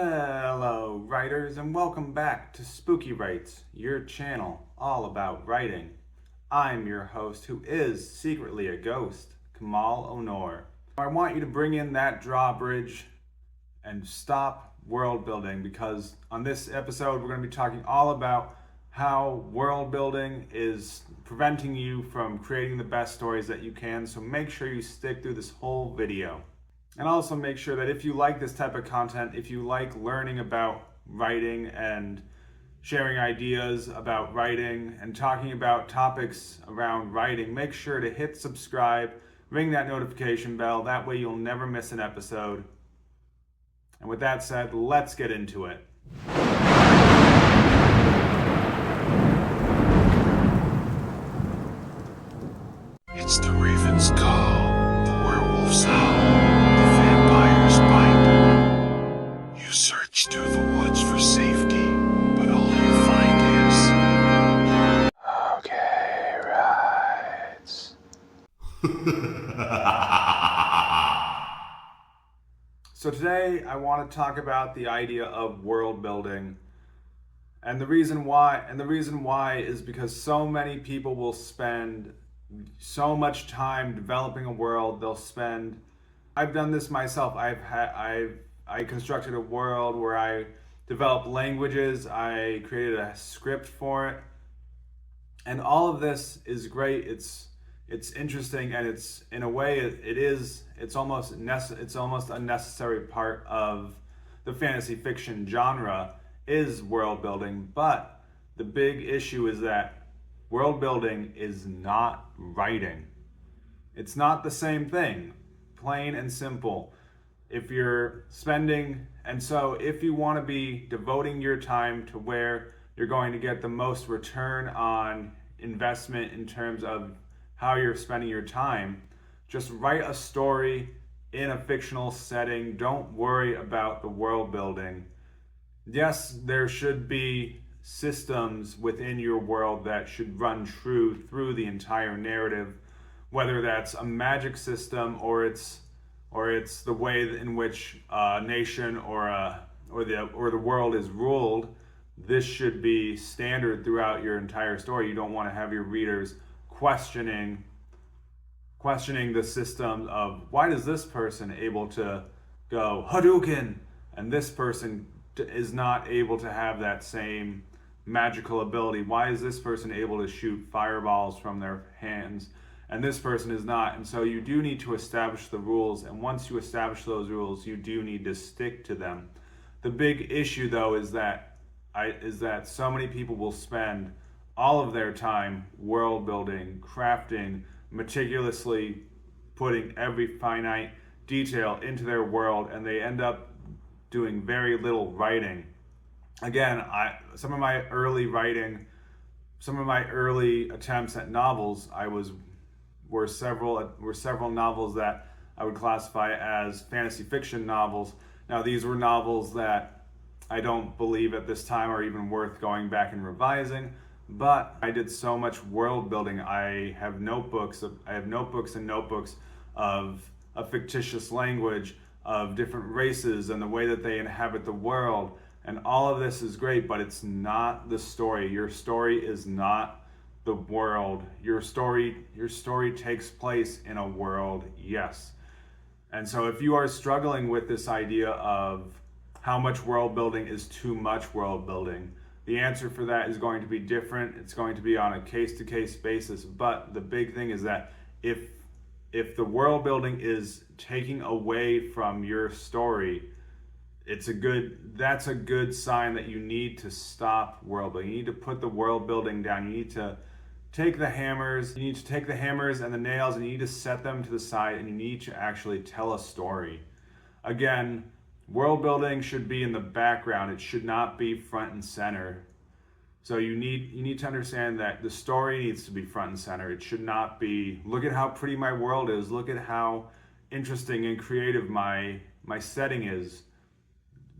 Hello, writers, and welcome back to Spooky Writes, your channel all about writing. I'm your host, who is secretly a ghost, Kemal Onor. I want you to bring in that drawbridge and stop world building, because on this episode we're going to be talking all about how world building is preventing you from creating the best stories that you can, so make sure you stick through this whole video. And also make sure that if you like this type of content, if you like learning about writing and sharing ideas about writing and talking about topics around writing, make sure to hit subscribe, ring that notification bell, that way you'll never miss an episode. And with that said, let's get into it. It's the raven's call, the werewolf's howl, the vampire's bite. You search through the woods for safety, but all you find is... Okay, rights. So today I want to talk about the idea of world building. And the reason why is because so many people will spend so much time developing a world. I've done this myself. I constructed a world where I developed languages, I created a script for it. And all of this is great. It's interesting, and it's in a way it's almost a necessary part of the fantasy fiction genre is world building. But the big issue is that world building is not writing. It's not the same thing, plain and simple. If you want to be devoting your time to where you're going to get the most return on investment in terms of how you're spending your time, just write a story in a fictional setting. Don't worry about the world building. Yes, there should be systems within your world that should run true through the entire narrative, whether that's a magic system or it's the way in which a nation or the world is ruled. This should be standard throughout your entire story. You don't want to have your readers questioning the system of, why is this person able to go Hadouken and this person is not able to have that same magical ability? Why is this person able to shoot fireballs from their hands and this person is not? And so you do need to establish the rules, and once you establish those rules, you do need to stick to them. The big issue, though, is that so many people will spend all of their time world building, crafting, meticulously putting every finite detail into their world, and they end up doing very little writing. Again, some of my early attempts at novels, were several novels that I would classify as fantasy fiction novels. Now, these were novels that I don't believe at this time are even worth going back and revising, but I did so much world building. I have notebooks and notebooks of a fictitious language, of different races and the way that they inhabit the world. And all of this is great, but it's not the story. Your story is not the world. Your story takes place in a world, yes. And so if you are struggling with this idea of how much world building is too much world building, the answer for that is going to be different. It's going to be on a case-to-case basis. But the big thing is that if the world building is taking away from your story, that's a good sign that you need to stop world building. You need to put the world building down. You need to take the hammers and the nails, and you need to set them to the side, and you need to actually tell a story. Again, world building should be in the background. It should not be front and center. So you need to understand that the story needs to be front and center. It should not be, look at how pretty my world is, look at how interesting and creative my setting is.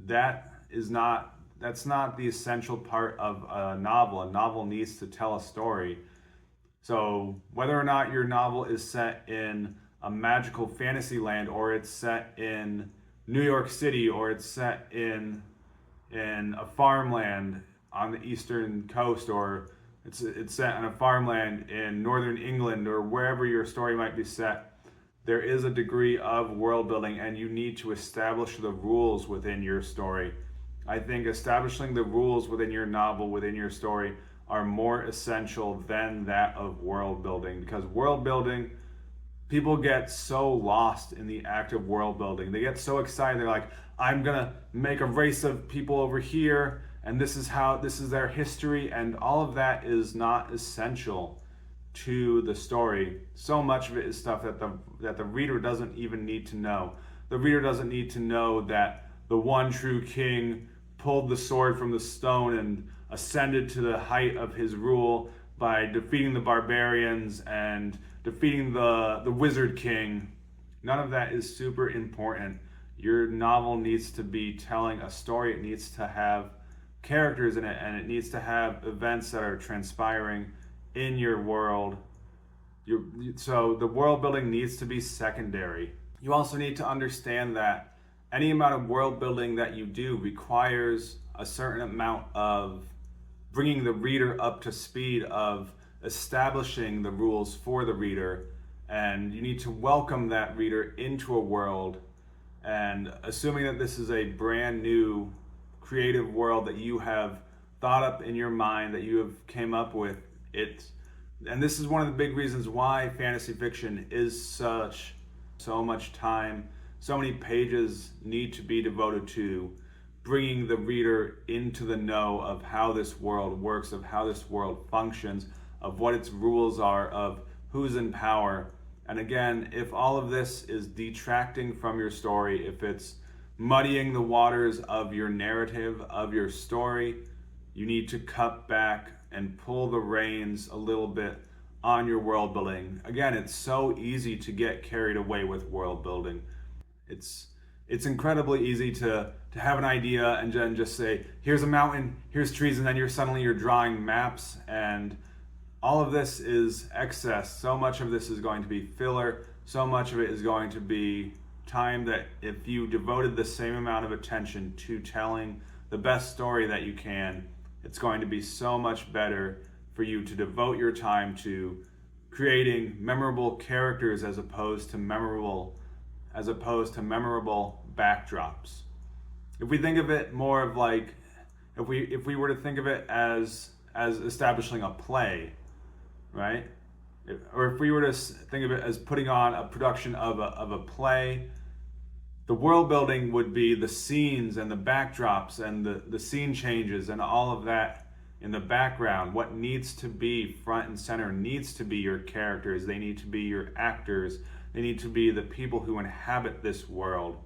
That's not the essential part of a novel. A novel needs to tell a story. So whether or not your novel is set in a magical fantasy land or it's set in New York City, or it's set in a farmland on the eastern coast, or it's set on a farmland in northern England, or wherever your story might be set, there is a degree of world building, and you need to establish the rules within your story. I think establishing the rules within your novel, within your story, are more essential than that of world building, because world building, people get so lost in the act of world building. They get so excited. They're like, I'm gonna make a race of people over here, and this is their history, and all of that is not essential to the story. So much of it is stuff that the reader doesn't even need to know. The reader doesn't need to know that the one true king pulled the sword from the stone and ascended to the height of his rule by defeating the barbarians and defeating the wizard king. None of that is super important. Your novel needs to be telling a story. It needs to have characters in it, and it needs to have events that are transpiring in your world. So the world building needs to be secondary. You also need to understand that any amount of world building that you do requires a certain amount of bringing the reader up to speed, of establishing the rules for the reader, and you need to welcome that reader into a world. And assuming that this is a brand new creative world that you have thought up in your mind, that you have came up with it, and this is one of the big reasons why fantasy fiction is so much time, so many pages need to be devoted to bringing the reader into the know of how this world works, of how this world functions, of what its rules are, of who's in power. And again, if all of this is detracting from your story, if it's muddying the waters of your narrative, of your story, you need to cut back and pull the reins a little bit on your world building. Again, it's so easy to get carried away with world building. It's incredibly easy to have an idea and then just say, here's a mountain, here's trees, and then you're drawing maps, and all of this is excess. So much of this is going to be filler. So much of it is going to be time that if you devoted the same amount of attention to telling the best story that you can, it's going to be so much better for you to devote your time to creating memorable characters as opposed to memorable backdrops. If we think of it more of like, if we were to think of it as establishing a play, right? Or if we were to think of it as putting on a production of a play, the world building would be the scenes and the backdrops and the scene changes and all of that in the background. What needs to be front and center needs to be your characters. They need to be your actors. They need to be the people who inhabit this world.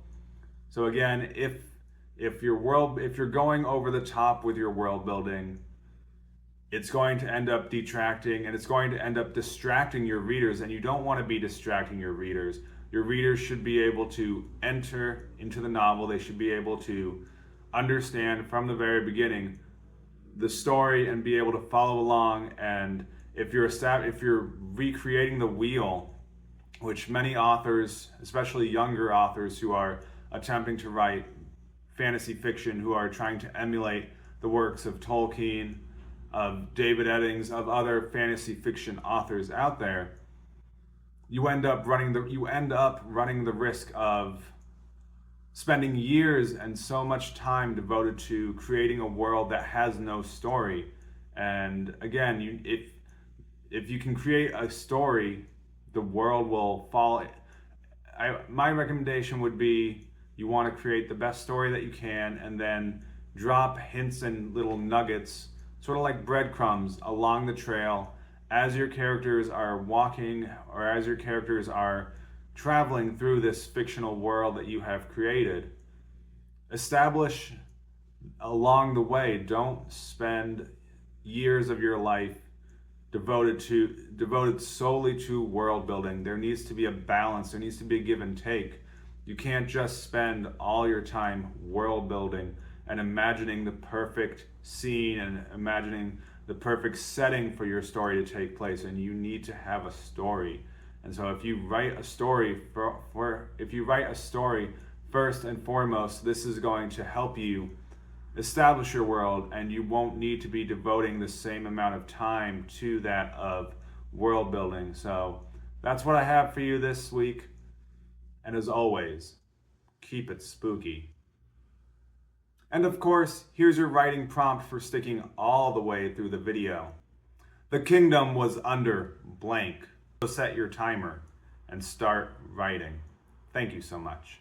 So again, if you're going over the top with your world building, it's going to end up detracting, and it's going to end up distracting your readers, and you don't want to be distracting your readers. Your readers should be able to enter into the novel. They should be able to understand from the very beginning the story and be able to follow along. And if you're recreating the wheel, which many authors, especially younger authors who are attempting to write fantasy fiction, who are trying to emulate the works of Tolkien, of David Eddings, of other fantasy fiction authors out there, you end up running the risk of spending years and so much time devoted to creating a world that has no story. And again, if you can create a story, the world will fall. My recommendation would be, you want to create the best story that you can, and then drop hints and little nuggets, sort of like breadcrumbs, along the trail as your characters are walking, or as your characters are traveling through this fictional world that you have created. Establish along the way. Don't spend years of your life devoted solely to world building. There needs to be a balance. There needs to be a give and take. You can't just spend all your time world building and imagining the perfect scene and imagining the perfect setting for your story to take place. And you need to have a story. And so if you write a story First and foremost, this is going to help you establish your world, and you won't need to be devoting the same amount of time to that of world building. So that's what I have for you this week. And as always, keep it spooky. And of course, here's your writing prompt for sticking all the way through the video. The kingdom was under blank. So set your timer and start writing. Thank you so much.